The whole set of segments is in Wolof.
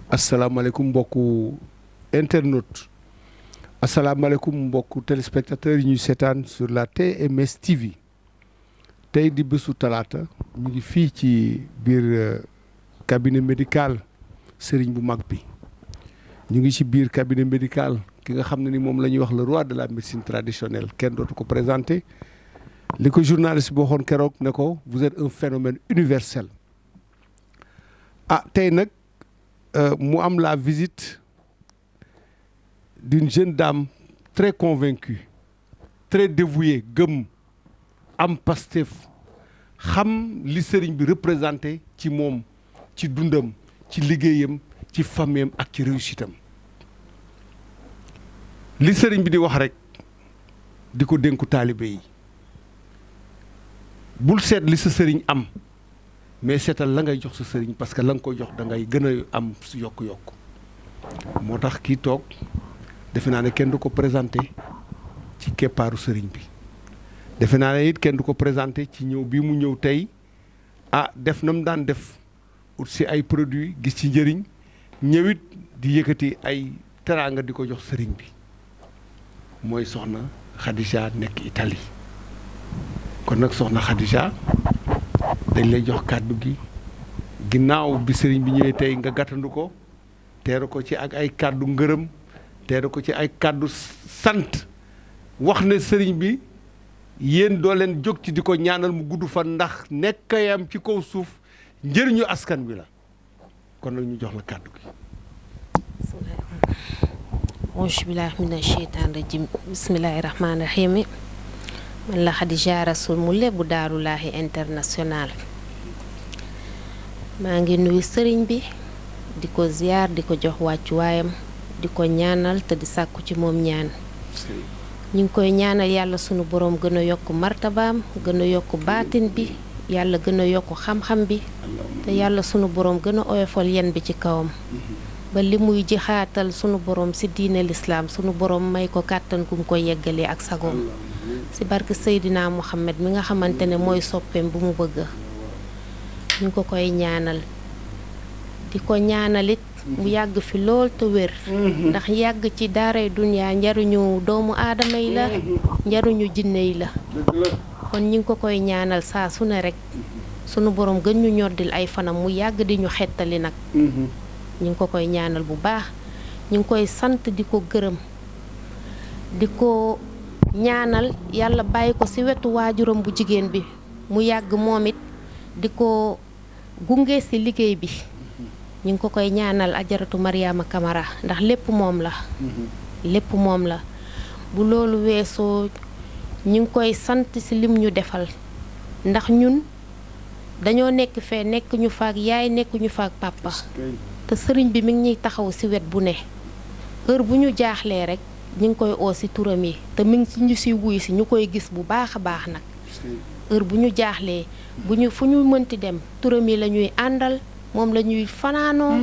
asalaamaaleykum mbokku internautes asalaamaaleykum mbokku téléspectateurs yi ñuy seetaan sur la TMS TV tey di bésu talaata ñu ngi fii ci biir cabinet médical sëriñ bu mag bi ñu ngi ci biir cabinet médical ki nga xam ne ni moom la ñuy wax le roi de la médecine traditionnelle kenn dootu ko présenté li ko journaliste boo xoon keroog ne ko vous êtes un phénomène universel. tey nag mu am la visite d'une jeune dame très convaincue très dévouée gëm am Pastef xam li sëriñ bi représenté ci moom ci dundam ci liggéeyam ci famille am ak ci réussite am li sëriñ bi di wax rek di ko dénku taalibe yi bul seet li sa sëriñ am mais seetal la ngay jox sa sëriñ parce que la nga ko jox da ngay gën a am yokk-yokk moo tax kii toog defe naa ne kenn du ko présenté ci keppaaru sëriñ bi defe naa ne it kenn du ko présenté ci ñëw bii mu ñëw tey def na mu daan def ut si ay produits gis ci njëriñ ñëwit di yëkkati ay teraanga di ko jox sëriñ bi mooy soxna Khadija nekk Italie kon nag soxna Khadija dañ lay jox kàddu gi ginnaaw bi sëriñ bi ñëwee tey nga gàttandu ko teeru ko ci ak ay kàddu ngërëm teeru ko ci ay kàddu sant wax ne sëriñ bi yéen doo leen jóg ci di ko ñaanal mu gudd fan ndax nekkayam ci kaw suuf njëriñu askan wi la kon nag ñu jox la kàddu gi. auzu billaahi mina sheytaani rajiim bismillaahi rahmaani rahiim man la Khadija Rasoul mu lebu Daarulaahi international maa ngi nuyu sëriñ bi di ko ziyaar di ko jox wàccuwaayam di ko ñaanal te di sàkku ci moom ñaan ñu ngi koy ñaanal yàlla sunu boroom gën a yokk martabaam gën a yokk baatin bi yàlla gën a yokk xam-xam bi te yàlla sunu boroom gën a oyofal yen bi ci kawam ba li muy jixaatal sunu boroom ci diine lislaam sunu boroom may ko kàttan gum ko yeggalee ak sagoom ci barke Seydina Muhammad mi nga xamante ne mooy soppeem bu mu bëgg ñu ngi ko koy ñaanal di ko ñaanalit mu yàgg fi lool te wér ndax yàgg ci daaray duniyaa njariñu doomu aadama yi la njariñu jinne yi la kon ñu ngi ko koy ñaanal saa su ne rek sunu borom gën ñu ñoddil ay fanam mu yàgg di ñu xettali nag ñu ngi ko koy ñaanal bu baax ñu ngi koy sant di ko gërëm di ko ñaanal yàlla bàyyi ko ci wetu waajuram bu jigéen bi mu yàgg moom it di ko gunge ci liggéey bi ñu ngi ko koy ñaanal ajaratu Mariama Kamara ndax lépp moom la lépp moom la bu loolu weesoo ñu ngi koy sant ci lim ñu defal ndax ñun dañoo nekk fee nekk ñu faak yaay nekk ñu faak papa te sëriñ bi mi ngi ñuy taxaw ci wet bu ne heure bu ñu jaaxlee rek ñu ngi koy oo ci turam yi te mi ngi ci ñu ci wuy ci ñu koy gis bu baax a baax nag heure bu ñu jaaxlee fu ñu mënti dem turam yi la ñuy àndal moom la ñuy fanaanoo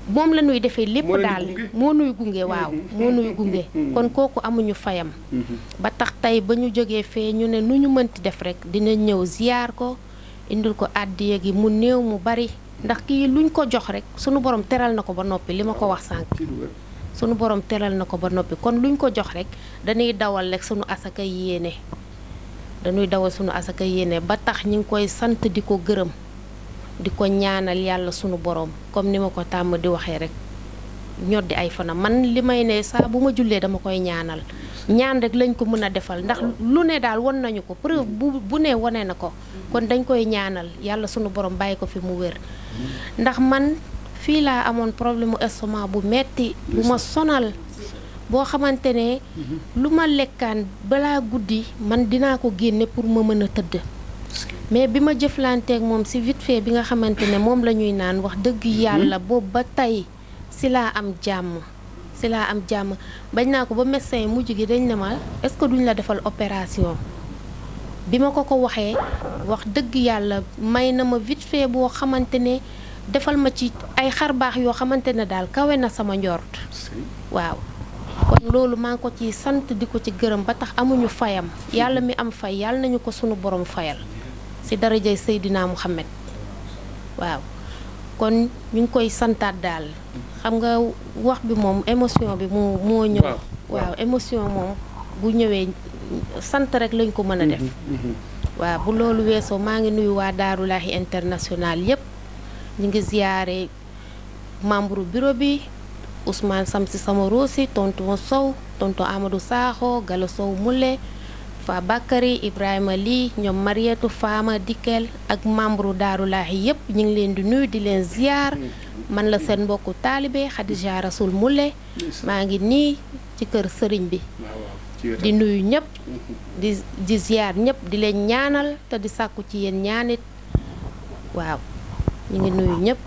moom la ñuy defee lépp daal moo nuy gunge waaw moo nuy gunge kon kooku amuñu fayam ba tax tey ba ñu jógee fee ñu ne nu ñu mënti def rek dina ñëw ziyaar ko indil ko àddiya gi mu néew mu bari ndax kii luñ ko jox rek sunu borom teral na ko ba noppi li ma ko wax sànq sunu borom teral na ko ba noppi kon luñ ko jox rek dañuy dawal rek sunu asaka yéene ba tax ñu ngi koy sant di ko gërëm di ko ñaanal yàlla sunu borom comme ni ma ko tàmm di waxee rek ñoddi ay fanam man li may ne saa bu ma jullee dama koy ñaanal ñaan rek lañ ko mën a defal ndax lu ne daal won nañu ko preuve bu ne wone na ko kon dañ koy ñaanal yàlla sunu borom bàyyi ko fi mu wér ndax man fii laa amoon problème mu estomac bu metti bu ma sonal boo xamante ne lu ma lekkaan balaa guddi man dinaa ko génne pour ma mën a tëdd mais bi ma jëflanteek moom ci vite fait bi nga xamante ne moom la ñuy naan wax dëgg yàlla boobu ba tey ci laa am jàmm bañ naa ko ba médecin mujj gi dañ ne ma est-ce que duñ la defal opération bi ma ko waxee wax dëgg yàlla may na ma vite fait boo xamante ne defal ma ci ay xarbaax yoo xamante ne daal kawe na sama njort waaw kon loolu maa ngi ko ci sant di ko ci gërëm ba tax amuñu fayam yàlla mi am fay yàlla nañu ko sunu borom fayal ci darajay Seydina Muhammad waaw kon ñu ngi koy santaat daal xam nga wax bi moom émotion bi moo ñëw. waaw émotion moom bu ñëwee sant rek lañ ko mën a def. waaw bu loolu weesoo maa ngi nuyu waa Daarulaahi international yépp ñu ngi ziyaare membre bureau bi Ousmane Samsi Samarosi tonton Sow tonton Amadou Sakho Galo Sow Moule Fa Bakary Ibrahima Ly ñoom Marietou Fama Dikel ak membre Daarulaahi yépp ñu ngi leen di nuyu di leen ziyaar man la seen mbokku taalibe Khadija Rasoul Moule maa ngi nii ci kër sëriñ bi di nuyu ñëpp di ziyaar ñëpp di leen ñaanal te di sàkku ci yéen ñaanit waaw ñu ngi nuyu ñëpp.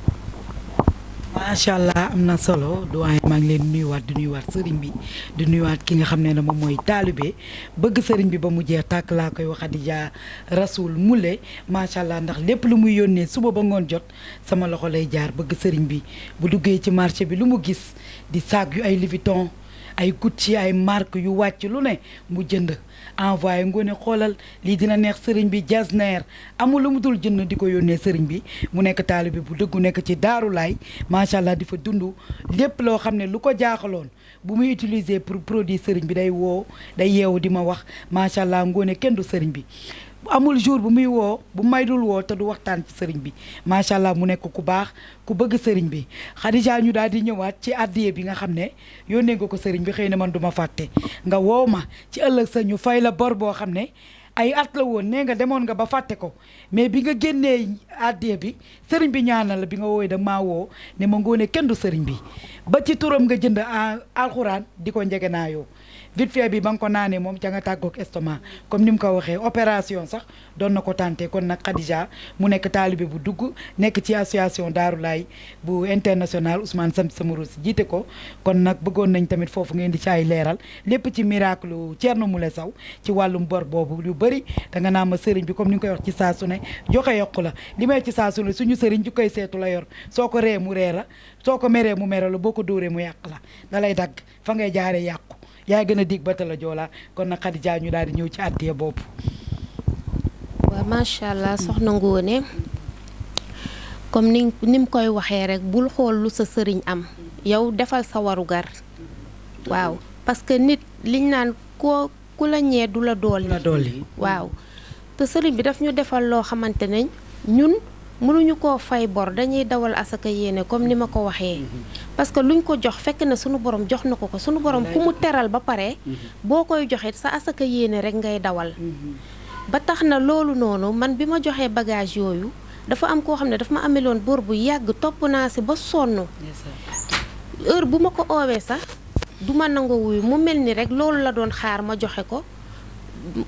macha allah am na solo doyen maa ngi leen nuyuwaat di nuyuwaat sëriñ bi di nuyuwaat ki nga xam ne moom mooy taalibe bëgg sëriñ bi ba mu jeex tàkk laa koy wax Khadija Rasoul Moule macha allah ndax lépp lu muy yónnee suba ba ngoon jot sama loxo lay jaar bëgg sëriñ bi bu duggee ci marché bi lu mu gis di saag yu ay Louis Vuitton ay Gucci ay marque yu wàcc lu ne mu jënd envoyé ngoone xoolal lii dina neex sëriñ bi Jasner amul lu mu dul jënd di ko yónnee sëriñ bi mu nekk taalibe bu dëggu nekk ci Daarulaay macha allah di fa dund lépp loo xam ne lu ko jaaxaloon bu muy utiliser pour produit sëriñ bi day yeewu di ma wax macha allah ngoone kenn du sëriñ bi. amul jour bu muy woo bu maydul woo te du waxtaan ci sëriñ bi macha allah mu nekk ku baax ku bëgg sëriñ bi Khadija ñu daal di ñëwaat ci addiye bi nga xam ne yónnee nga ko sëriñ bi xëy na man du ma fàtte nga woo ma ci ëllëg sa ñu fay la bor boo xam ne ay at la woon nee nga demoon nga ba fàtte ko mais bi nga génnee addiye bi sëriñ bi ñaanal la bi nga woowee da maa woo ne ma ngoone kenn du sëriñ bi ba ci turam nga jënd alxuraan di ko njegenaayoo vite fait bi ba nga ko naanee moom ca nga tàggoog estomac comme ni mu ko waxee opération sax doon na ko tànte kon nag Khadija mu nekk taalibe bu dugg nekk ci association Daarulaay bu international Ousmane Samsi Samarosi jiite ko kon nag bëggoon nañ tamit foofu ngeen di ci ay leeral lépp ci miracle Thierno Moule Sow ci wàllum bor boobu lu bëri danga naa ma sëriñ bi comme ni nga koy wax ci saa su ne joxe yokku la li may ci saa su ne suñu sëriñ ju koy seetu la yor soo ko ree mu ree la soo ko meree mu mere la boo ko dóoree mu yàq la da lay dagg fa ngay jaaree yàqu yaa gën a dig ba la joolaa kon nag Khadija ñu daal di ñëw ci àddiya boobu. waaw macha allah soxna Ngoone comme ni mu koy waxee rek bul xool lu sa sëriñ am yow defal sa warugar waaw parce que nit liñ naan ku la ñee du la dolli waaw te sëriñ bi daf ñu defal loo xamante ne ñun mënuñu koo fay bor dañuy dawal asaka yéene comme ni ma ko waxee parce que luñ ko jox fekk na sunu borom jox na ko sunu borom ku mu teral ba pare boo koy joxe sa asaka yéene rek ngay dawal ba tax na loolu noonu man bi ma joxee bagage yooyu dafa am koo xam ne dafa ma ameloon bor bu yàgg topp naa si ba sonn heure bu ma ko oowee sax du ma nangu wuyu mu mel ni rek loolu la doon xaar ma joxe ko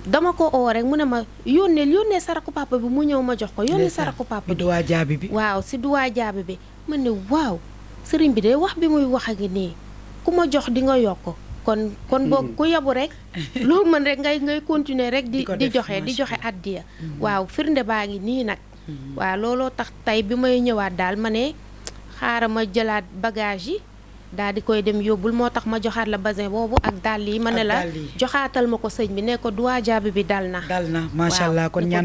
dama ko oo rek mu ne ma yónnee saraku papa bi mu ñëw ma jox ko yónnee saraku papa bi duwaa jaabi bi waaw si duwaa jaabi bi ma ne waaw sëriñ bi de wax bi muy wax ak nii ku ma jox di nga yokk kon boog ku yabu rek loo mën rek ngay continuer rek di joxe addiya waaw firnde baa ngi nii nag waaw looloo tax tey bi may ñëwaat daal ma ne xaaral ma jëlaat bagage yi daal di koy dem yóbbul moo tax ma joxaat la basin boobu ak dàll yi ma ne la joxaatal ma ko sëñ bi ne ko duwaa jaabi bi dal na macha allah kon ñaan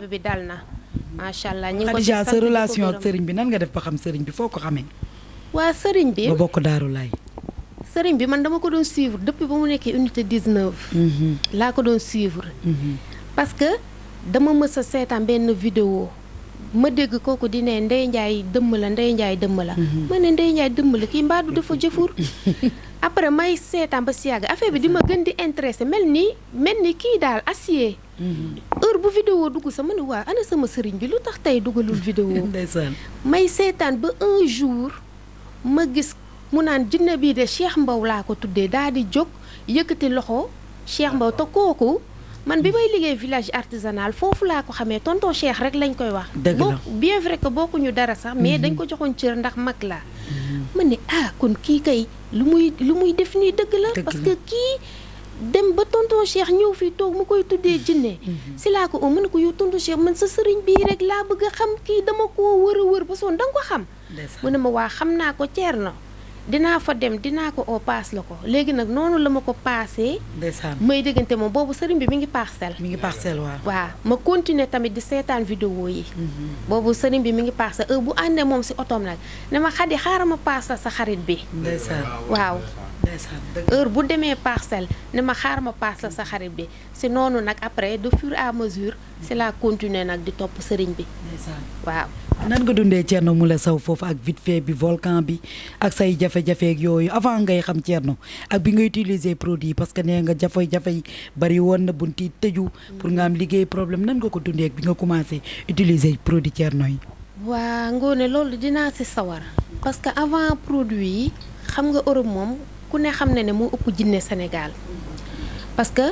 bi dal na macha allah ñi ngi ko Khadija sa relation ak sëriñ bi nan nga def ba xam sëriñ bi foo ko xamee waa sëriñ bi ba bokk Daarulaay sëriñ bi man dama ko doon suivre depuis ba mu nekkee unité 19 laa ko doon suivre parce que dama mës a seetaan benn vidéo ma dégg kooku di ne Ndeye Ndiaye dëmm la ma ne Ndeye Ndiaye dëmm la kii mbaadu dafa jëfur après may seetaan ba si yàgg affaire bi di ma gën di intéressé mel ni kii daal acier heure bu vidéo dugg sa ma ne waa ana sama sëriñ bi lu tax tey dugalul vidéo may seetaan ba un jour ma gis mu naan jinne bii de Cheikh Mbaw laa ko tuddee daal di jóg yëkkati loxo Cheikh Mbaw te kooku man bi may liggéey village artisanal foofu laa ko xamee tonton Cheikh rek lañ koy wax bien vrai que bokkuñu dara sax mais dañ ko joxoon cër ndax mag la ma ne kon kii kay lu muy def nii dëgg la parce que kii dem ba tonton Cheikh ñëw fii toog mu koy tuddee jinne si laa ko mën ko yow tonton Cheikh man sa sëriñ bii rek laa bëgg a xam kii dama koo wër ba soon da nga ko xam mu ne ma waa xam naa ko Thierno dinaa fa dem dinaa ko oo paas la ko léegi nag noonu la ma ko paasee. ndeysaan may déggante moom boobu sëriñ bi mi ngi parcelle. mi ngi parcelle waaw. waaw ma continuer tamit di seetaan vidéo yi. boobu sëriñ bi mi ngi parcelle bu àndee moom si otoom nag ne ma Xadi xaaral ma paasal sa xarit bi. ndeysaan waaw. ndeysaan dëgg heure bu demee parcelle ne ma xaar ma paasal sa xarit bi si noonu nag après de fur et à mesure si la continuer nag di topp sëriñ bi. ndeysaan waaw. nan nga dundee Thierno Moule Sow foofu ak vite fait bi volcan bi ak say jafe-jafe ak yooyu avant ngay xam Thierno ak bi nga utiliser produit parce que nee nga jafe-jafe yi bari woon na bunti tëju pour nga am liggéey problème nan nga ko dundee ak bi nga commencé utiliser produit Thierno yi. waa Ngoné loolu dinaa si sawar parce que avant produit yi xam nga Europe moom ku ne xam ne moo ëpp jinne Sénégal parce que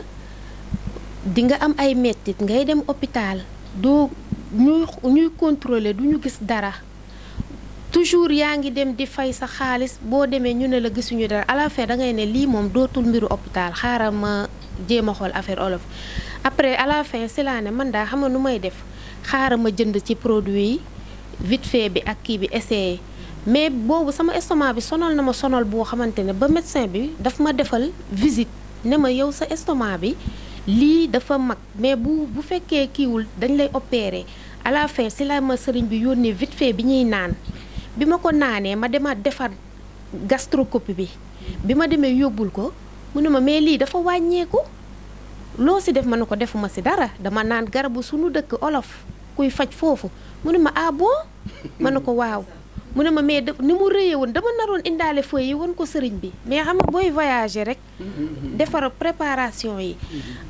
di nga am ay mettit ngay dem hôpital doo ñuy contrôler du ñu gis dara toujours yaa ngi dem di fay sa xaalis boo demee ñu ne la gisuñu dara à la fin da ngay ne lii moom dootul mbiru hôpital xaaral ma jéem a xool affaire olof après à la fin si laa ne man daa xam nga nu may def xaaral ma jënd ci produit yi vite fait bi ak kii bi essayé mais boobu sama estomac bi sonal na ma sonal boo xamante ne ba médecin bi daf ma defal visite ne ma yow sa estomac bi lii dafa mag mais bu fekkee kiiwul dañ lay opérer à la fin si la ma sëriñ bi yónnee vite fait bi ñuy naan bi ma ko naanee ma demaat defar gastroscopie bi ma demee yóbbul ko mu ne ma mais lii dafa wàññeeku loo si def ma ne ko defuma si dara dama naan garabu suñu dëkk olof kuy faj foofu mu ne ma ah bon ma ne ko waaw mu ne ma mais ni mu rëyee woon dama naroon indaale feuille yi woon ko sëriñ bi mais xam nga booy voyager rek defar préparation yi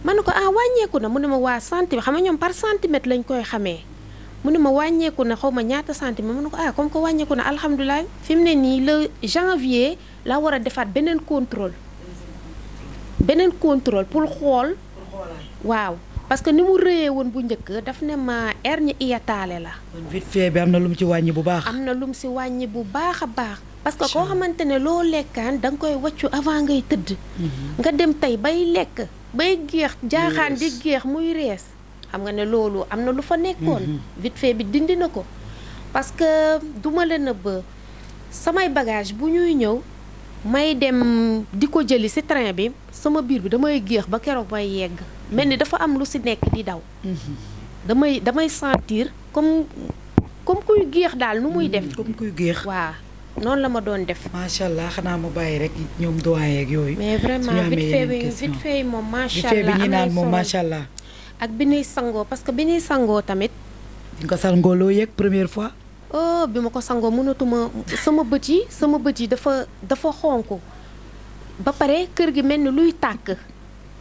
ma ne ko ah wàññeeku na mu ne ma waa centimètre xam nga ñoom par centimètre lañ koy xamee mu ne ma wàññeeku na xaw ma ñaata centimètre mu ne ko ah comme que wàññeeku na alhamdulilah fi mu ne nii le janvier la war a defaat beneen contrôle pour xool waaw parce que ni mu rëyee woon bu njëkk daf ne ma hernie hiatale la. kon vite fait bi am na lu mu ci wàññi bu baax. am na lu mu si wàññi bu baax a baax. parce que koo xamante ne loo lekkaan da nga koy wàccu avant ngay tëdd. nga dem tey bay lekk bay géex jaaxaan di géex muy rees xam nga ne loolu am na lu fa nekkoon. vite fait bi dindi na ko parce que duma la nëbb samay bagage bu ñuy ñëw may dem di ko jëli si train bi sama biir bi damay géex ba keroog may yegg. mel ni dafa am lu si nekk di daw damay sentir comme kuy géex daal nu muy def comme kuy géex waaw noonu la ma doon def macha allah xanaa ma bàyyi rek ñoom doyen ak yooyu mais vraiment vite fait yi moom macha allah bi ñu naan moom macha allah ak bi ñuy sangoo parce que bi ñuy sangoo tamit di nga ko sangoo loo yëg première fois bi ma ko sangoo mënatuma sama bët yi dafa xonk ba pare kër gi mel ni luy tàkk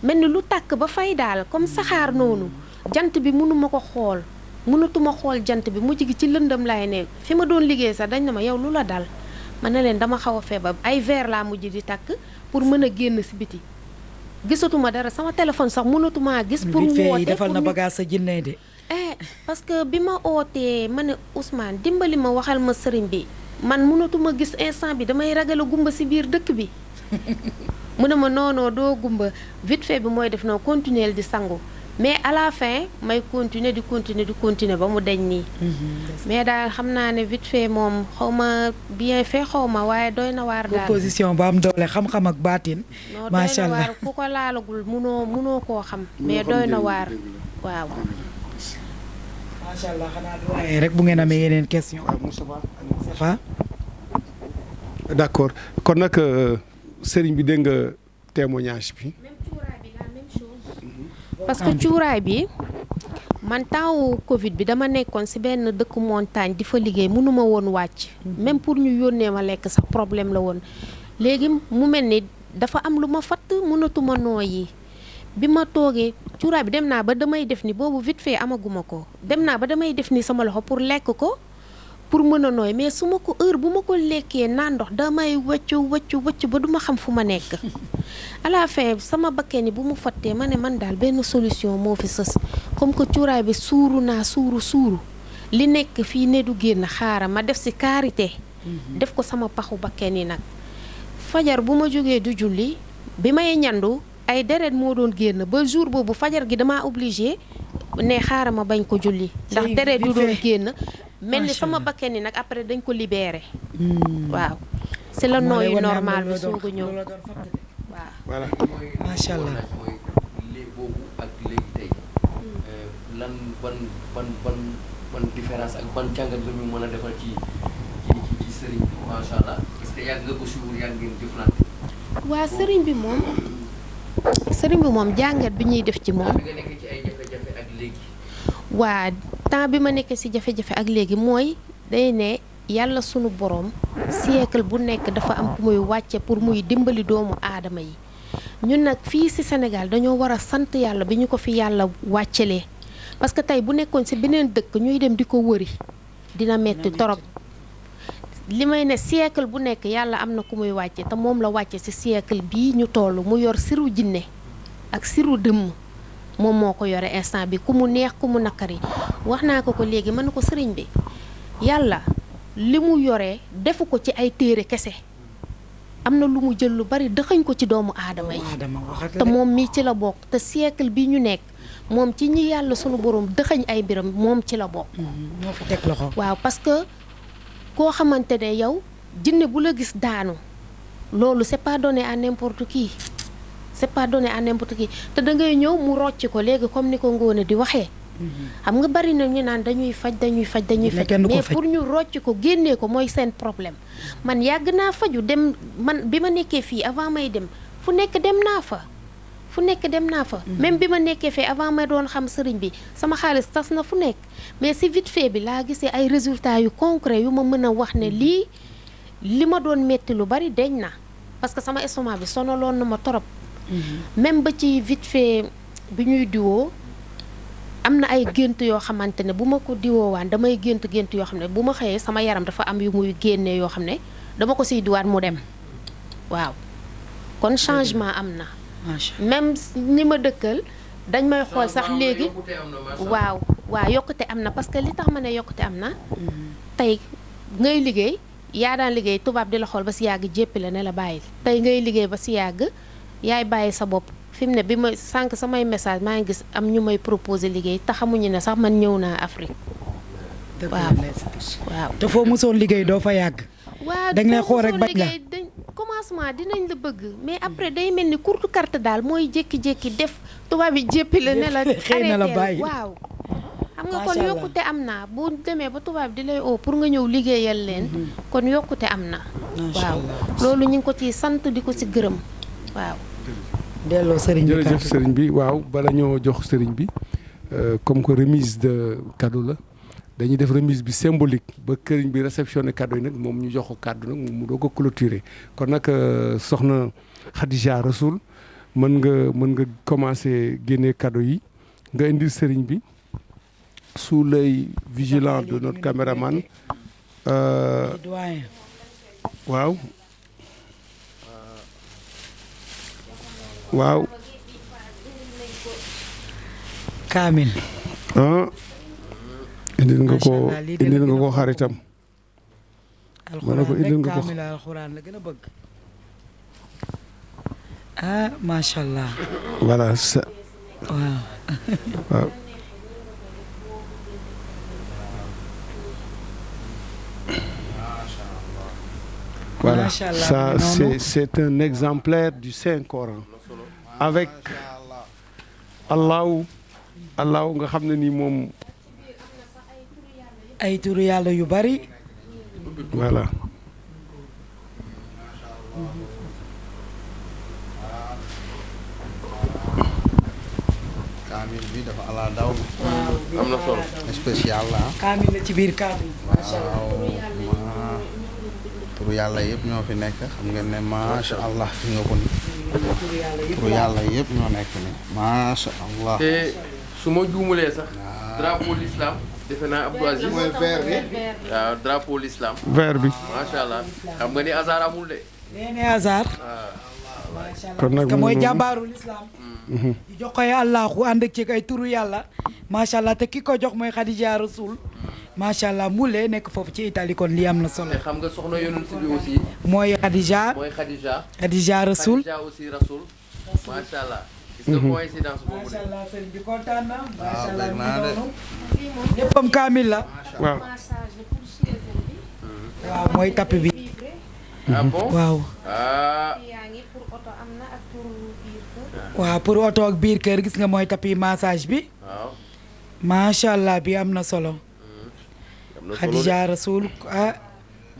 mel ni lu tàkk ba fay daal comme saxaar noonu jant bi mënuma ko xool mënatuma xool jant bi mujj gi ci lëndëm laay ne fi ma doon liggéey sax dañ na ma yow lu la dal ma ne leen dama xaw a feebar ay verre laa mujj di takk pour mën a génn si biti gisatuma dara sama téléphone sax mënatumaa gis pour woote defal na bagage sa jinne de parce que bi ma ootee ma ne Ousmane dimbali ma waxal ma sëriñ bi man mënatuma gis instant bi damay ragal a gumba si biir dëkk bi mu ne ma noonoo doo gumba vite fait bi mooy def noonu continuer di sangu mais à la fin may continuer ba mu deñ nii mais daal xam naa ne vite fait moom xaw ma bien fait xaw ma waaye doy na waar daal position ba am doole xam-xam ak baatin macha allah waar ku ko laalagul munoo koo xam mais doy na waar waaw macha allah xanaa doyen rek bu ngeen amee yeneen question Moustapha d'accord kon nag sëriñ bi dégg nga témoignage bi. même cuuraay bi la même chose. parce que cuuraay bi man temps Covid bi dama nekkoon ci benn dëkk montagne di fa liggéey mënuma woon wàcc. même pour ñu yónnee ma lekk sax problème la woon. léegi mu mel ni dafa am lu ma fatt mënatuma nooyi bi ma toogee cuuraay bi dem naa ba damay def ni boobu vite fait amaguma ko dem naa ba damay def ni sama loxo pour lekk ko. pour mën a nooy mais su ma ko heure bu ma ko lekkee naan ndox damay wëcc ba duma xam fu ma nekk à la fin sama bakkee ni bu mu fattee ma ne man daal benn solution moo fi sës comme que cuuraay bi suuru li nekk fii ne du génn xaaral ma def si karité def ko sama paxu bakkee ni nag fajar bu ma jógee du julli bi may ñandu ay deret moo doon génn ba jour boobu fajar gi damaa obligé ne xaaral ma bañ ko julli ndax deret du doon génn mel ni sama bakken ni nag après dañ ko libéré waaw si la moo lay nooyu wan ne am na normal lu bi la doon- soog a ñëw lu la doon fàtte de. waaw. voilà macha allah. mooy léegi boobu ak léegi tey lan ban différence ak ban jàngat nga ñu mën a defal ci sëriñ bi macha allah parce que yàgg nga ko suivre yàgg ngeen jëflante. waa sëriñ bi moom jàngat bi ñuy def ci moom. bi nga nekk ci ay jafe-jafe ak léegi. waa temps bi ma nekkee ci jafe-jafe ak léegi mooy day ne yàlla sunu borom siècle bu nekk dafa am ku muy wàcce pour muy dimbali doomu aadama yi ñun nag fii ci Sénégal dañoo war a sant yàlla bi ñu ko fi yàlla wàccelee parce que tey bu nekkoon ci beneen dëkk ñuy dem di ko wëri dina metti torop li may ne siècle bu nekk yàlla am na ku muy wàcce te moom la wàcce ci siècle bii ñu toll mu yor siru jinne ak siru dëmm moom moo ko yore instant bi ku mu neex ku mu nakari wax naa ko léegi mën na ko sëriñ bi yàlla li mu yore defu ko ci ay téere kese am na lu mu jël lu bari dëxañ ko ci doomu aadama yi te moom mii ci la bokk te siècle bi ñu nekk moom ci ñi yàlla sunu borom dëxañ ay mbiram moom ci la bokk. moo fi teg loxo. waaw parce que koo xamante ne yow jinne bu la gis daanu loolu c'est pas donné à n'importe qui c'est pas donné à n'importe qui te da ngay ñëw mu rocc ko léegi comme ni ko Ngoné di waxee. xam nga bari na ñu naan dañuy faj mais pour ñu rocc ko génnee ko mooy seen problème man yàgg naa faju dem man bi ma nekkee fii avant may dem fu nekk dem naa fa même bi ma nekkee fee avant may doon xam sëriñ bi sama xaalis tas na fu nekk mais si vite fait bi laa gisee ay résultats yu concret yu ma mën a wax ne lii li ma doon metti lu bari deñ na parce que sama estomac bi sonaloon na ma torop même ba ci vite fait bi ñuy diwoo am na ay gént yoo xamante ne bu ma ko diwoowaan damay gént yoo xam ne bu ma xëyee sama yaram dafa am yu muy génnee yoo xam ne dama ko siy diwaat mu dem waaw kon changement am na même ni ma dëkkal dañ may xool sax léegi waaw yokkute am na parce que li tax ma ne yokkute am na tey ngay liggéey yaa daan liggéey tubaab di la xool ba si yàgg jéppi la ne la bàyyil tey ngay liggéey ba si yàgg yaay bàyyi sa bopp fi mu ne bi ma sànq samay message maa ngi gis am ñu may proposer liggéey te xamuñu ne sax man ñëw naa Afrique waaw te foo mosoon liggéey doo fa yàgg. waaw dañ lay xool rek bañ la dañ commencement dinañ la bëgg mais après day mel ni courte carte daal mooy jékki-jékki def tubaab yi jéppi la ne la xëy na la bàyyi waaw xam nga kon yokkute am na bu demee ba tubaab di lay oo pour nga ñëw liggéeyal leen kon yokkute am na waaw loolu ñu ngi ko ci sant di ko ci gërëm waaw delloo sëriñ bi jërëjëf sëriñ bi waaw bala ñoo jox sëriñ bi comme que remise de cadeau la dañuy def remise bi symbolique ba këriñ bi réceptionné cadeau yi nag moom ñu jox ko cadeau nag mu doog a clôturer kon nag soxna Khadija Rasoul mën nga commencer génne cadeau yi nga indil sëriñ bi sous l'œil vigilant de notre caméraman waaw waaw kaamil indil nga ko xaritam ma ne ko indil nga ko kaamil alxuraan la gën a bëgg macha allah voilà ça waaw voilà ça c'est un exemplaire du Saint-Coran avec allahu nga xam ne nii moom ay turu yàlla yu bari voilà kaamil bi dafa ala daw am na solo spécial la kaamil la ci biir kaamil macha allah turu yàlla yëpp ñoo fi nekk xam ngeen ne macha allah fi nga ko ni turu yàlla yëpp ñoo nekk ni macha allah te su ma juumulee sax drapeau l'islam defe naa Abdou Aziz mooy vert bi waaw drapeau l'islam vert bi macha allah xam nga ni hasard amul de nee ne hasard kon nag parce que mooy jàmbaaru l'islam di jox koy àllaahu ànd ak ci ay turu yàlla macha allah te ki ko jox mooy Khadija Rasoul macha allah Moulé nekk foofu ci Italie kon lii am na solo. te xam nga soxna yonent bi aussi. mooy Khadija. Khadija Rasoul. Khadija aussi Rasoul macha allah. gis nga coïncidence boobu de. macha allah sëriñ bi kontaan na. macha allah dégg naa de. léppam kaamil la. waaw waaw mooy tapp bi. ah bon waaw. ah yaa ngi pour oto am na ak pour biir kër. waaw pour oto ak biir kër gis nga mooy tapis massage bi. waaw macha allah bi am na solo. am na solo de. Khadija Rasoul ah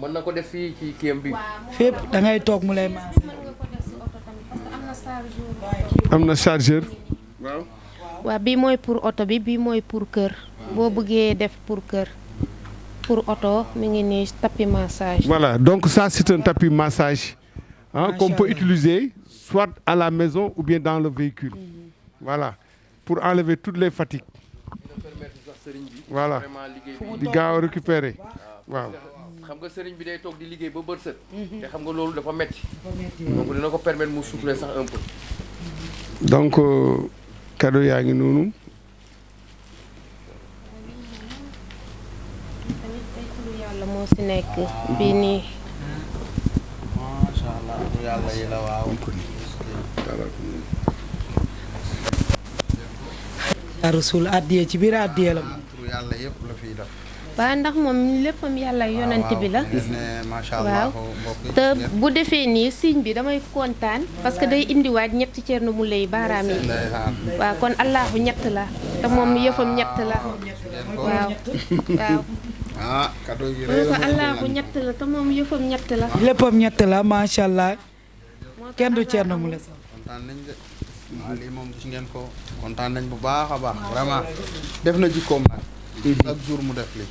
mën na ko def fii ci kiyam bi fépp da ngay toog mu lay massage. mën nga ko def si oto tamit parce que am na chargeur. am na chargeur. waaw. waaw bii mooy pour oto bi bii mooy pour kër. boo bëggee def pour kër. pour oto mi ngi nii tapis massage. Voilà, donc ça c'est un tapis massage hein, qu'on peut Machallah. utiliser soit à la maison ou bien dans le véhicule. Voilà, pour enlever toutes les fatigues. dina permettre sax sëriñ bi Voilà. vraiment liggéey bi di gaaw a récupérer waaw. xam nga sëriñ bi day toog di liggéey ba bët set te xam nga loolu dafa metti donc dina ko permettre mu souffler sax un peu Donc cadeau yaa ngi noonu. tamit ay turu yàlla moo si nekk bii nii. macha allah turu yàlla yi la waaw. Rasoul addiye ci biir addiye la. turu yàlla yëpp la fiy def. waaw ndax moom léppam yàlla yonent bi la. gis ne macha allah waaw mbokk yi te bu defee nii signe bi damay kontaan parce que day indiwaat ñetti Thierno Moulé baaraam yi. ndeysaan waaw kon allahu ñett la te moom yëfam ñett la. waaw waaw. ah cadeau gi mu ne ko allahu ñett la te moom yëfam ñett la. léppam ñett la macha allah kenn du Thierno Moule Sow. kontaan nañ de waaw lii moom gis ngeen ko kontaan nañ bu baax a baax vraiment def na jikkoom nag chaque jour mu def lii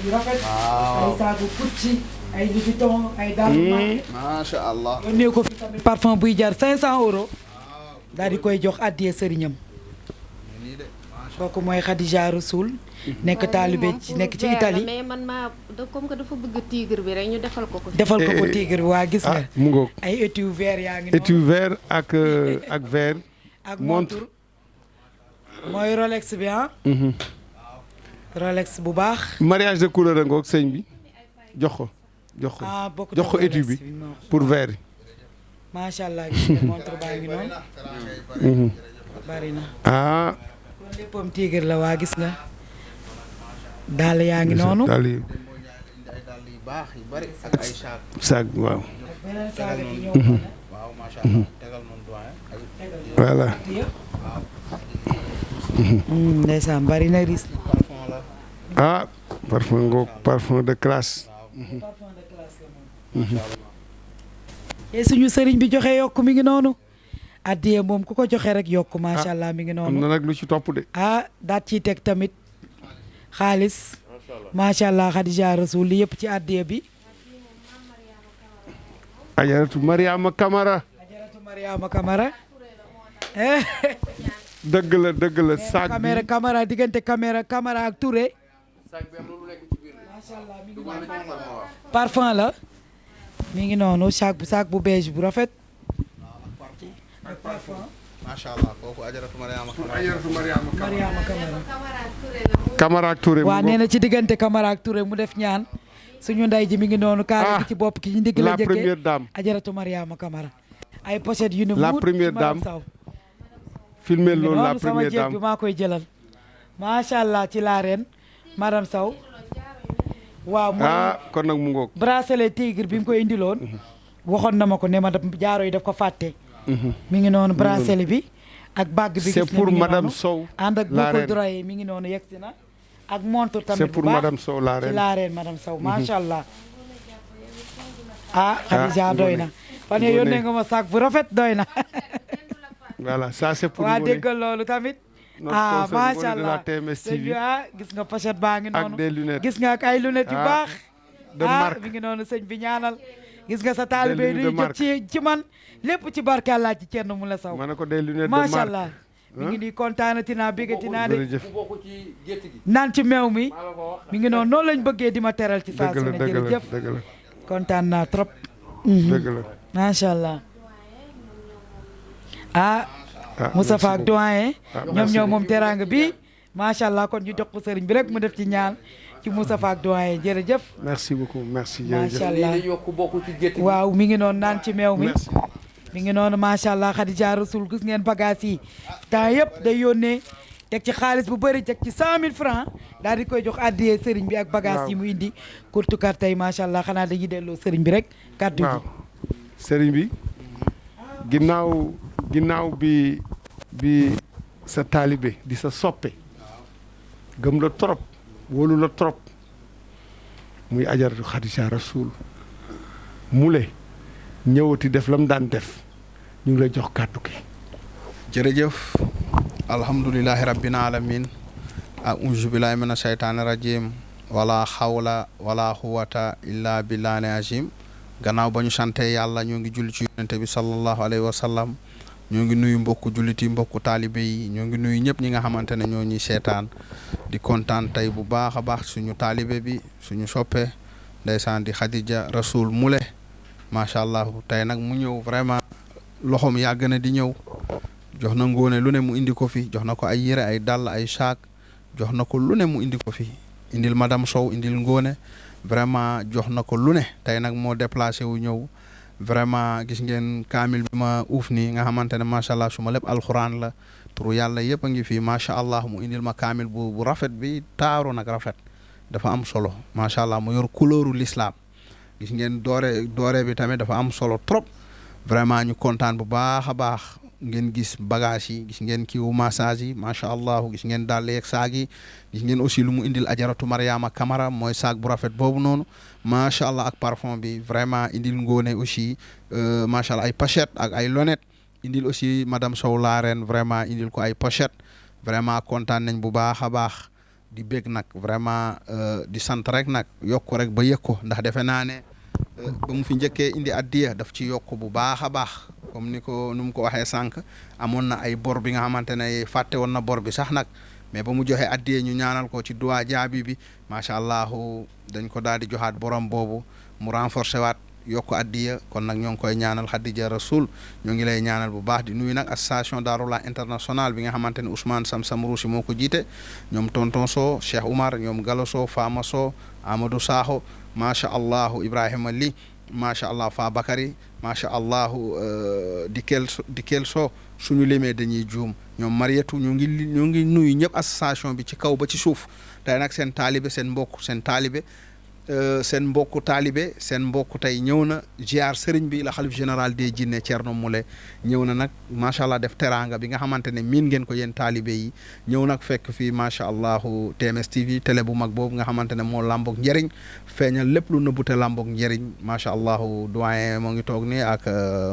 waaw ay saagu Gucci ay Louis Vuitton ay dàll macha allah yónnee ko fi tamit parfum buy jar 500 euros daal di koy jox addiye sëriñam nii de kooku mooy Khadija Rasoul nekk taalibe ci nekk ci Italie mais man maa comme que dafa bëgg tigre bi rek ñu defal ko ko. defal ko ko tigre bi waa gis ah nga mu ngoog ay étui vert yaa ngi étui noonu vert ak vert. ak montre. montre mooy Rolex bi ah Rolex bu baax mariage de couleur a ngoog sëñ bi jox ko jox ko ah bokk jox ko étui bi pour vert yi. macha allah gis nga montre baa ngi noonu bari na ah. kon léppam tigre la waa gis nga daal yaa ngi noonu daal yi indi ay dàll yu baax yu bari ak ay saak saag waaw. beneen saaga bi ñëw waaw macha allah tegal noonu doyen ay voilà. ndeysaan bari na risque parfum la ah parfum ngoog parfum de classe. te suñu sëriñ bi joxe yokk mi ngi noonu addiye moom ku ko joxe rek yokk macha allah mi ngi am noonu na nag lu ci topp de. ah daat ciy teg tamit xaalis macha allah Khadija Rasoul li yëpp ci addiye bi ajaratu Mariama Camara. ajaratu Mariama Camara dëgg la dëgg la saag caméra bi Camara diggante Camara ak Touré sac bi am na lu nekk ci biir parfum la mi ngi noonu sac bu beige bu rafet macha allah kooku ajaratu Mariama ajaratu Mariama Mariama Camara Camara ak Touré. waa nee na ci diggante Camara ak Touré mu def ñaan suñu nday ji mi ngi noonu kaala gi ci bopp ki ñu ndigg la la jëkkee première dame. ajaratu Mariama Camara ay pochette yu ne La muut première ci Madame dame. Sow. filmé mi ngi loolu la noonu sama première jéeg bi dame. maa koy jëlal macha allah ci la reine Madame Sow waaw mooy ah kon nag mu ngoog. bracelet tigre bi mu koy indiloon waxoon na ma ko ne ma jaaro yi daf ko fàtte mi ngi noonu bracelet bi ak bague bi c'est gis nga pour mi ngi madame noonu. Sow. ànd ak la boucle reine. d'oreille mi ngi noonu yegsi na ak montre tamit c'est bu pour baax madame Sow la ci reine. la reine Madame Sow macha allah ah Khadija ah, doy na fan yii yónnee nga ma sac bu rafet doy na voilà ça c'est pour waa Ngoné. déggal loolu tamit Notre ah consoeur macha Ngoné de la allah TMS sëñ bi TV. ah gis nga pochette baa ngi Ak noonu des lunettes. gis nga ak ay lunettes yu Ah, baax de marque. mi ngi noonu sëñ bi ñaanal gis nga sa taalibe lunettes de luy jot ci man lépp ci barke Allah ci Thierno Moule Sow ma ne ko des lunettes de macha marque. allah mi ngi nii kontaanati naa bégati naa de jërëjëf bu bokk ci gétt gi naan ci meew mi maa la ko wax mi ngi noonu noonu lañ bëggee di ma teral ci saa dëgg su la ne dëgg la jërëjëf dëgg la kontaan naa trop dëgg la. macha allah ah ah Moustapha ak merci beaucoup. doyen Ah, ñoom merci ñoo moom teraanga bi macha allah kon ñu jox ko sëriñ bi rek mu def ci ñaan ci Moustapha ak doyen jërëjëf merci beaucoup merci macha jërëjëf. lii allah dañu yokk bokk ci gétt gi waaw mi ngi noonu naan ci meew mi merci. mi ngi noonu macha allah Khadija Rasoul gis ngeen bagage yi temps yëpp day yónnee teg ci xaalis bu bëri teg ci 100 000 francs daal di koy jox addiyee sëriñ bi ak bagage yi mu indi kurtukat tey macha allah xanaa dañuy delloo sëriñ bi rek kàddu gi. sëriñ bi ginnaaw bi sa taalibe di sa soppe gëm la trop wóolu la trop muy ajaratu Khadija Rasoul mule ñëwati def lam daan def ñu ngi lay jox kàddu gi. jërëjëf alhamdulillahi rabbil alamin a'uuzu billahi mina shaytaani rajim wala xawla wala quwwata illa billahi azim gannaaw ba ñu sante yàlla ñoo ngi julli ci yonente bi sallallahu alayhi wa sallam ñoo ngi nuyu mbokku jullit yi mbokku taalibe yi ñoo ngi nuyu ñëpp ñi nga xamante ne ñoo ñuy seetaan di kontaan tey bu baax a baax suñu taalibe bi suñu soppe ndeysaan di Khadija Rasoul mule macha allah tey nag mu ñëw vraiment loxoom yàgg na di ñëw jox na ngóone lu ne mu indi ko fi jox na ko ay yére ay dàll ay saak jox na ko lu ne mu indi ko fi indil madame Sow indil ngóone vraiment jox na ko lu ne tey nag moo déplacé wu ñëw vraiment gis ngeen kaamil bi ma uuf nii nga xamante ne macha allah su ma lépp alxuraan la turu yàlla yëpp a ngi fi macha allah mu indil ma kaamil bu rafet bi taaru nag rafet dafa am solo macha allah mu yor couleuru l'islam gis ngeen doore bi tamit dafa am solo trop vraiment ñu kontaan bu baax a baax ngeen gis bagage yi gis ngeen kiiwu massage yi macha allah gis ngeen dàll yeeg saag yi gis ngeen aussi lu mu indil ajaratu Mariama Camara mooy saag bu rafet boobu noonu macha allah ak parfum bi vraiment indil ngóone aussi macha allah ay pochette ak ay lonet indil aussi madame Sow laareen vraiment indil ko ay pochette vraiment kontaan nañ bu baax a baax di bég nag vraiment di sant rek nag yokk rek ba yëg ko ndax defe naa ne ba mu fi njëkkee indi addiya daf ci yokk bu baax a baax comme nu mu ko waxee sànq amoon na ay bor bi nga xamante ne fàtte woon na bor bi sax nag mais ba mu joxe addiya ñu ñaanal ko ci duwaa jaabi bi macha allah dañ ko daal di joxaat borom boobu mu renforcer waat yokk addiya kon nag ñoo ngi koy ñaanal Khadija Rasoul ñoo ngi lay ñaanal bu baax di nuyu nag association Darullah international bi nga xamante ne Ousmane Sam Rousi moo ko jiite ñoom tonton Sow Cheikh Oumar ñoom Gallo Sow Fama Sow Amadou Sakho macha allah Ibrahima Li macha allah Fa Bakary macha allah Dikel Sow suñu limee dañuy juum ñoom Mariétou ñoo ngi nuyu ñëpp association bi ci kaw ba ci suuf tey nag seen taalibe seen mbokku taalibe seen mbokku tey ñëw na ziar sëriñ bi la xalif général des jinne Thierno Moule ñëw na nag macha allah def teraanga bi nga xamante ne miin ngeen ko yéen taalibe yi ñëw nag fekk fii macha allah TMS TV télé bu mag boobu nga xamante ne moo làmboog njëriñ feeñal lépp lu nëbbute làmboog njëriñ macha allah doyen moo ngi toog ni ak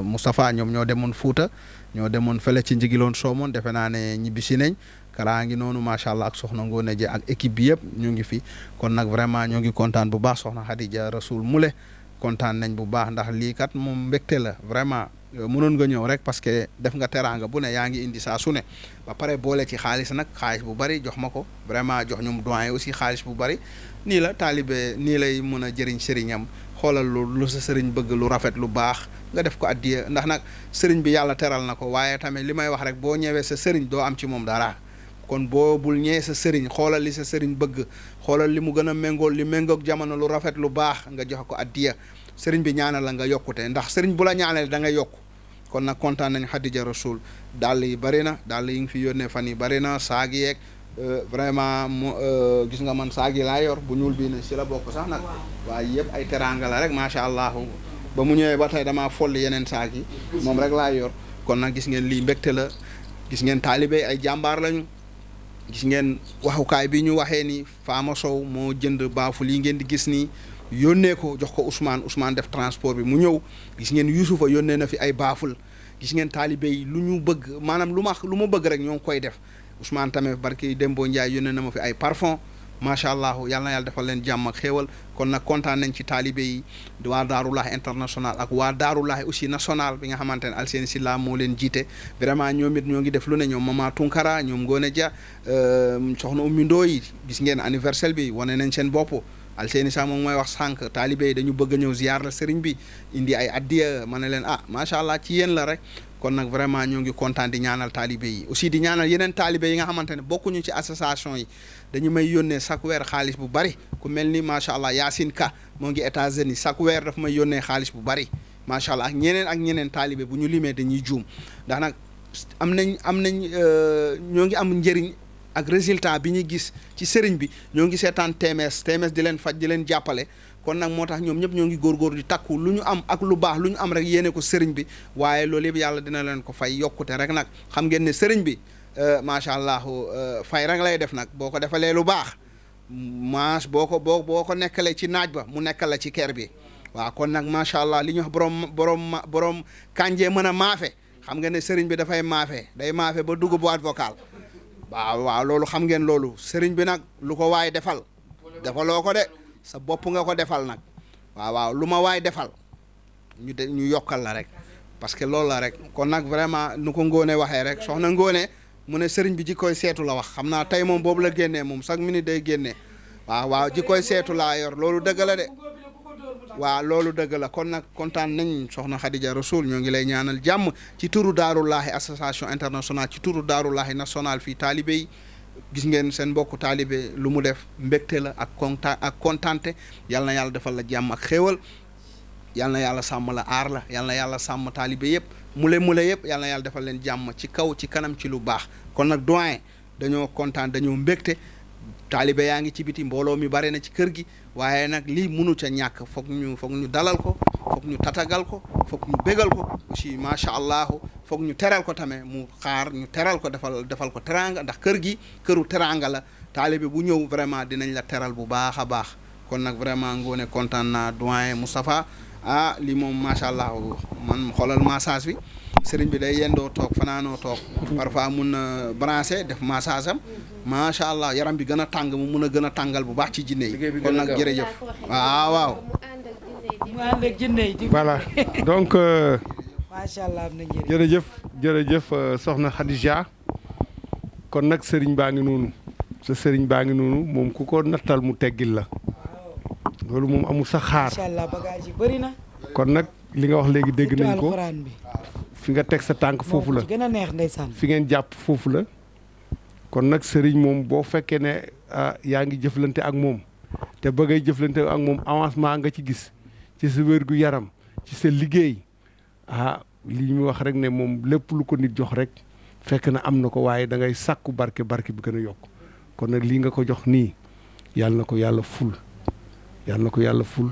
Moustapha ñoom ñoo demoon Fuuta ñoo demoon fële ci njigiloon Soomoon defe naa ne ñibbisi nañ karaa ngi noonu macha allah ak soxna Ngoone Ji ak équipe bi yëpp ñu ngi fi kon nag vraiment ñoo ngi kontaan bu baax soxna Khadija Rasoul mule kontaan nañ bu baax ndax lii kat moom mbégte la vraiment mënoon nga ñëw rek parce que def nga teraanga bu ne yaa ngi indi saa su ne ba pare boole ci xaalis nag xaalis bu bari jox ma ko vraiment jox ñoom doyen aussi xaalis bu bari nii la taalibe nii lay mën a jëriñ sëriñam xoolal lu sa sëriñ bëgg lu rafet lu baax nga def ko addiya ndax nag sëriñ bi yàlla teral na ko waaye tamit li may wax rek boo ñëwee sa sëriñ doo am ci moom dara kon boo bul ñëwee sa sëriñ xoolal li sa sëriñ bëgg xoolal li mu gën a méngool li méngoog jamono lu rafet lu baax nga joxe ko addiya sëriñ bi ñaanal la nga yokkute ndax sëriñ bu la ñaanal da nga yokku kon nag kontaan nañ Khadija Rasoul dàll yi bëri na dàll yi nga fi yónnee fan yi bëri na saag yeeg vraiment gis nga man saag yi laa yor bu ñuul bii ne si la bokk sax nag waaye yëpp ay teraanga la rek macha allah ba mu ñëwee ba tey damaa folli yeneen saag yi moom rek laa yor kon nag gis ngeen lii mbégte la gis ngeen taalibe ay jàmbaar lañu gis ngeen waxukaay bi ñu waxee ni Fama Sow moo jënd baaful yi ngeen di gis nii yónnee ko jox ko Ousmane def transport bi mu ñëw gis ngeen Youssoufa yónnee na fi ay baaful gis ngeen taalibe yi lu ñu bëgg maanaam lu ma bëgg rek ñoo ngi koy def Ousmane tamit barki Dembo Ndiaye yónnee na ma fi ay parfum macha allah yal na yàlla defal leen jàmm ak xéewal kon nag kontaan nañ ci taalibe yi waa Daarullah international ak waa Daarullah aussi national bi nga xamante ne Alseni Silla moo leen jiite vraiment ñoom it ñoo ngi def lu ne ñoom Mama Tunkara ñoom Ngone Dia soxna Oumy Ndoye gis ngeen anniversaire bi wane nañ seen bopp Alseni Sa moom mooy wax sànq taalibe yi dañu bëgg a ñëw ziar la sëriñ bi indi ay addiya ma ne leen macha allah ci yéen la rek kon nag vraiment ñoo ngi kontaan di ñaanal taalibe yi aussi di ñaanal yeneen taalibe yi nga xamante ne bokkuñu ci association yi dañu may yónnee chaque weer xaalis bu bari ku mel ni macha allah Yacine Ka moo ngi États-Unis chaque weer daf may yónnee xaalis bu bari macha allah ak ñeneen taalibe bu ñu limee dañuy juum ndax nag am nañ ñoo ngi am njëriñ ak résultat bi ñu gis ci sëriñ bi ñoo ngi seetaan TMS di leen faj di leen jàppale kon nag moo tax ñoom ñëpp ñoo ngi góorgóor di takku lu ñu am ak lu baax lu ñu am rek yéene ko sëriñ bi waaye loolu yëpp yàlla dina leen ko fay yokkute rek nag xam ngeen ne sëriñ bi macha allah fay rek lay def nag boo ko defalee lu baax boo ko nekkalee ci naaj ba mu nekkal la ci ker bi waaw kon nag macha allah li ñu wax borom kànjee mën a maafe xam ngeen ne sëriñ bi dafay maafe day maafe ba dugg boîte vocale waaw loolu xam ngeen loolu sëriñ bi nag lu ko waay defaloo ko de sa bopp nga ko defal nag waaw lu ma waay defal ñu yokkal la rek parce que loolu la rek kon nag vraiment nu ko Ngone waxee rek soxna Ngone mu ne sëriñ bi jikkoy seetu la wax xam naa tey moom boobu la génnee moom chaque minute day génnee waaw jikkoy seetu laa yor loolu dëgg la de waaw loolu dëgg la kon nag kontaan nañ soxna Khadija Rasoul ñoo ngi lay ñaanal jàmm ci turu Daarullahi association internationale ci turu Daarullahi national fii taalibe yi gis ngeen seen mbokku taalibe lu mu def mbégte la ak kontante yal na yàlla defal la jàmm ak xéewal yal na yàlla sàmm la aar la yal na yàlla sàmm taalibe yëpp mule yëpp yal na yàlla defal leen jàmm ci kaw ci kanam ci lu baax kon nag doyen dañoo kontaan dañoo mbégte taalibe yaa ngi ci biti mbooloo mi bare na ci kër gi waaye nag lii munu ca ñàkk foog ñu dalal ko foog ñu tatagal ko foog ñu bégal ko aussi macha allah foog ñu teral ko tamit mu xaar ñu teral ko defal ko teranga ndax kër gi këru teranga la taalibe bu ñëw vraiment dinañ la teral bu baax a baax kon nag vraiment Ngone kontaan naa doyen Moustapha lii moom macha allah man xoolal massage bi sëriñ bi day yendoo toog fanaanoo toog parfois mun na branché def massage am macha allah yaram bi gën a tàng mu mun a gën a tàngal bu baax ci jinne yi kon nag jërëjëf waaw mu ànd ak jinne yi voilà donc macha allah am na jërëjëf soxna Khadija kon nag sëriñ baa ngi noonu sëriñ baa ngi noonu moom ku ko nattal mu teggil la loolu moom amul sa xaar macha allah bagage yi bëri na kon nag li nga wax léegi dégg nañ ko alxuraan bi fi nga teg sa tànk foofu la gën a neex ndeysaan fi ngeen jàpp foofu la kon nag sëriñ moom boo fekkee ne yaa ngi jëflante ak moom te bëggay jëflante ak moom avancement nga ci gis ci sa wér gu yaram ci sa liggéey li ñu wax rek ne moom lépp lu ko nit jox rek fekk na am na ko waaye da ngay sàkku barke bi gën a yokk kon nag lii nga ko jox nii yàlla na ko yàlla ful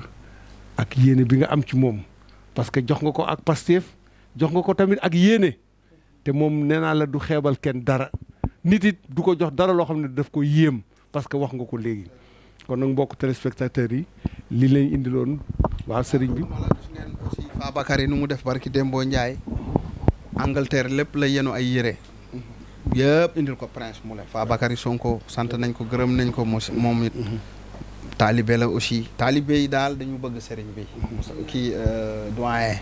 ak yéene bi nga am ci moom parce que jox nga ko ak Pastef jox nga ko tamit ak yéene te moom nee naa la du xeebal kenn dara nit it du ko jox dara loo xam ne daf ko yéem parce que wax nga ko léegi kon nag mbokk téléspectateurs yi lii lañ indiloon waaw sëriñ bi. gis ngeen aussi Fabakary nu mu def barki Dembo Ndiaye Angleterre lépp la yenu ay yére yëpp indil ko Prince Moulay Fabakary Sonko sant nañ ko gërëm nañ ko moom it. taalibe la aussi taalibe yi daal dañu bëgg sëriñ bi kii doyen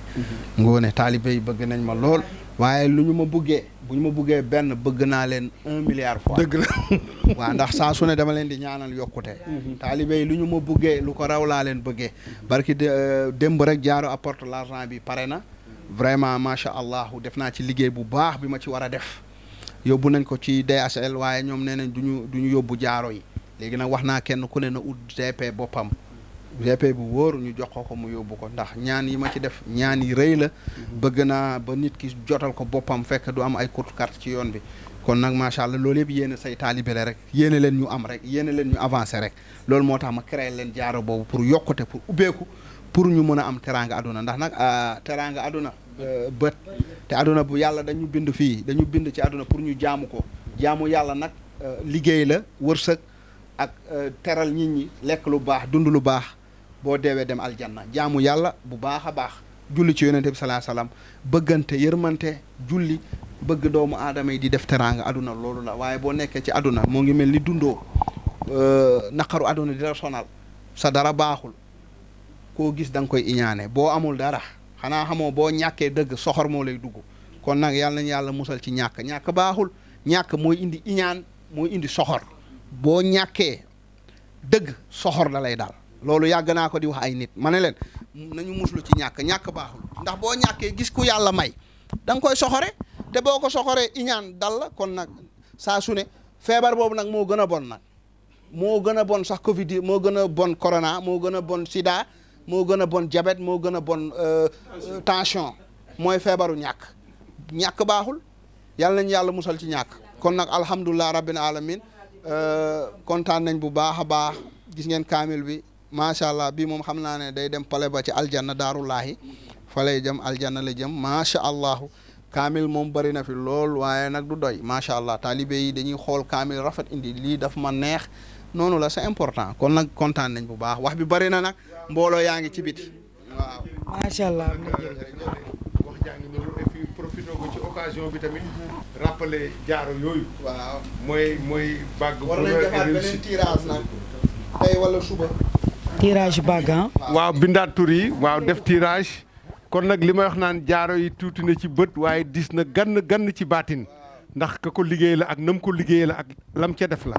Ngone taalibe yi bëgg nañ ma lool waaye bu ñu ma buggee benn bëgg naa leen 1 milliard fois dëgg la waaw ndax saa su ne dama leen di ñaanal yokkute taalibe yi lu ñu ma buggee lu ko raw laa leen bëggee barki démb rek jaaro apporte l'argent bi pare na vraiment macha allah def naa ci liggéey bu baax bi ma ci war a def yóbbu nañ ko ci DHL waaye ñoom nee nañ duñu yóbbu jaaro yi léegi nag wax naa kenn ku ne na ut GP boppam GP bu wóor ñu jox ko mu yóbbu ko ndax ñaan yi ma ci def ñaan yi rëy la bëgg naa ba nit ki jotal ko boppam fekk du am ay courte carte ci yoon bi kon nag macha allah loolu yëpp yéen say taalibe la rek yéene leen ñu am rek yéene leen ñu avancé rek loolu moo tax ma créé leen jaaro boobu pour yokkute pour ubbeeku pour ñu mën a am teraanga aduna ndax nag teraanga aduna bët te aduna bu yàlla dañu bind fii dañu bind ci aduna pour ñu jaamu ko jaamu yàlla nag liggéey la wërsëg ak teral nit ñi lekk lu baax dund lu baax boo deewee dem aljanna jaamu yàlla bu baax a baax julli ci yonente bi salaa salaam bëggante yërmante julli bëgg doomu aadama yi di def teraanga aduna loolu la waaye boo nekkee ci aduna moo ngi mel ni dundoo naqaru aduna di la sonal sa dara baaxul koo gis da nga koy iñaane boo amul dara xanaa xamoo boo ñàkkee dëgg soxor moo lay dugg kon nag yàlla nañu yàlla musal ci ñàkk baaxul ñàkk mooy indi iñaan mooy indi soxor boo ñàkkee dëgg soxor la lay daal loolu yàgg naa ko di wax ay nit ma ne leen nañu muslu ci ñàkk baaxul ndax boo ñàkkee gis ku yàlla may da nga koy soxore te boo ko soxoree iñaan dal la kon nag saa su ne feebar boobu nag moo gën a bon nag moo gën a bon sax Covid moo gën a bon corona moo gën a bon sida moo gën a bon diabète moo gën a bon tension mooy feebaru ñàkk baaxul yàlla nañu yàlla musal ci ñàkk kon nag alhamdulilah rabbil alamin kontaan nañ bu baax a baax gis ngeen kaamil bi macha allah bii moom xam naa ne day dem pale ba ci aljanna daarullahi fa lay jëm aljanna la jëm macha allah kaamil moom bëri na fi lool waaye nag du doy macha allah taalibe yi dañuy xool kaamil rafet indi lii daf ma neex noonu la c'est important kon nag kontaan nañ bu baax wax bi bëri na nag mbooloo yaa ngi ci biti waaw. macha allah am na njëriñ. wax jaa ngi noonu et puis profité ko ci occasion bi tamit rappeler jaaro yooyu. waaw mooy bàgg. war nañ defaat beneen tirage nag tey wala suba. tirage bàgg ah. waaw bindaat tur yi waaw def tirage kon nag li may wax naan jaaro yi tuuti na ci bët waaye dis na gann ci baatin ndax ka ko liggéey la ak nam ko liggéey la ak lam ca def la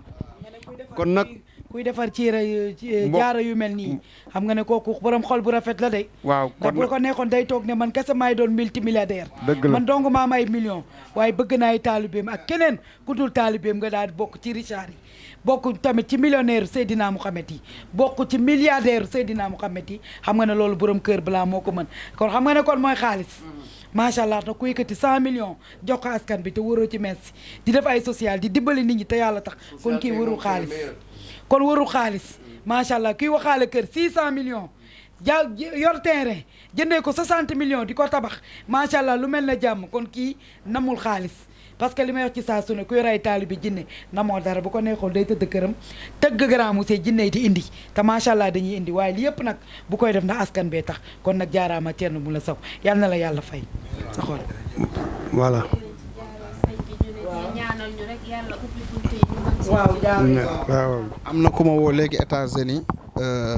kon nag. kuy defar jaaro yu mel nii xam nga ne kooku borom xol bu rafet la de. waaw kon ndax bu ko neexoon day toog ne man kese maay doon multimilliardaire. dëgg la man dong maa may million waaye bëgg naa ay taalibeem ak keneen ku dul taalibeem nga daal di bokk ci richard yi bokk tamit ci millionnaire Seydina Mouhamed yi bokk ci milliardaire Seydina Mouhamed yi xam nga ne loolu borom kër balaa moo ko mën kon xam nga ne kon mooy xaalis. macha allah nag ku yëkkati 100 millions jox ko askan bi te waroo ci merci di def ay social di dimbali nit ñi te yàlla tax kon kii warul xaalis. kon warul xaalis macha allah kuy waxaale kër 600 millions yor terrain jëndee ko 60 millions di ko tabax macha allah lu mel ne jàmm kon kii namul xaalis parce que li may wax ci saa su ne kuy ray taalibe jinne namoo dara bu ko neexoon day tëdd këram tëgg grand musée jinne yi di indi te macha allah dañuy indi waaye li yëpp nag bu koy def ndax askan bee tax kon nag jaaraama Thierno Moule Sow yal na la yàlla fay sa xol. voilà. waaw am na ku ma woo léegi États-Unis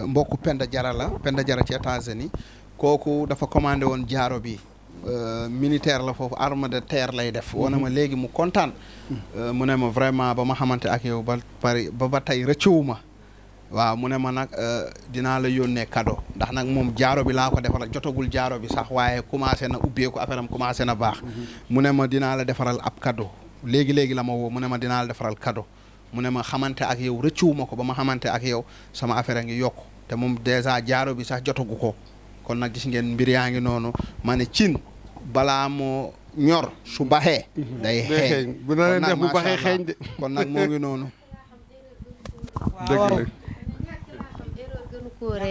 mbokku Penda Jara la Penda Jara ci États-Unis kooku dafa commandé woon jaaro bi militaire la foofu arme de terre lay def wane ma léegi mu kontaan mu ne ma vraiment ba ma xamante ak yow ba tey rëccuwu ma waaw mu ne ma nag dinaa la yónnee cadeau ndax nag moom jaaro bi laa ko defaral jotagul jaaro bi sax waaye commencé na ubbeeku affaire am commencé na baax mu ne ma dinaa la defaral ab cadeau léegi la ma woo mu ne ma dinaa la defaral cadeau mu ne ma xamante ak yow rëccuwuma ko ba ma xamante ak yow sama affaire a ngi yokku te moom dèjà jaaro bi sax jotagu ko kon nag gis ngeen mbir yaa ngi noonu ma ne cin balaa moo ñor su baxee day xeeñ bu na leen def bu baxee xeeñ de kon nag moo ngi noonu dëgg la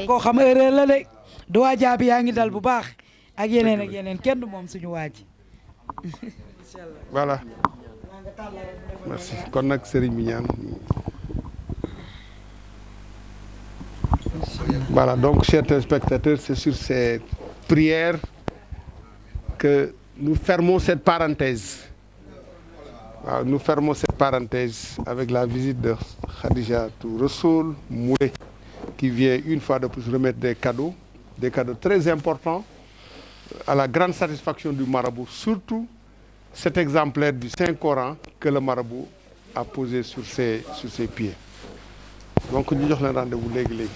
koo xam erreur la de du waa jaabi yaa ngi dal bu baax ak yeneen kenn du moom suñu waaji voilà merci kon nag sëriñ bi ñaan voilà donc chers téléspectateurs c'est sur ces prières que nous fermons cette parenthèse waaw nous fermons cette parenthèse avec la visite de Khadijatou Rassoul Moulé qui vient une fois de plus remettre des cadeaux très importants à la grande satisfaction du marabout, surtout cet exemplaire du Saint-Coran que le marabout a posé sur ses pieds. Donc ñu jox leen rendez-vous léegi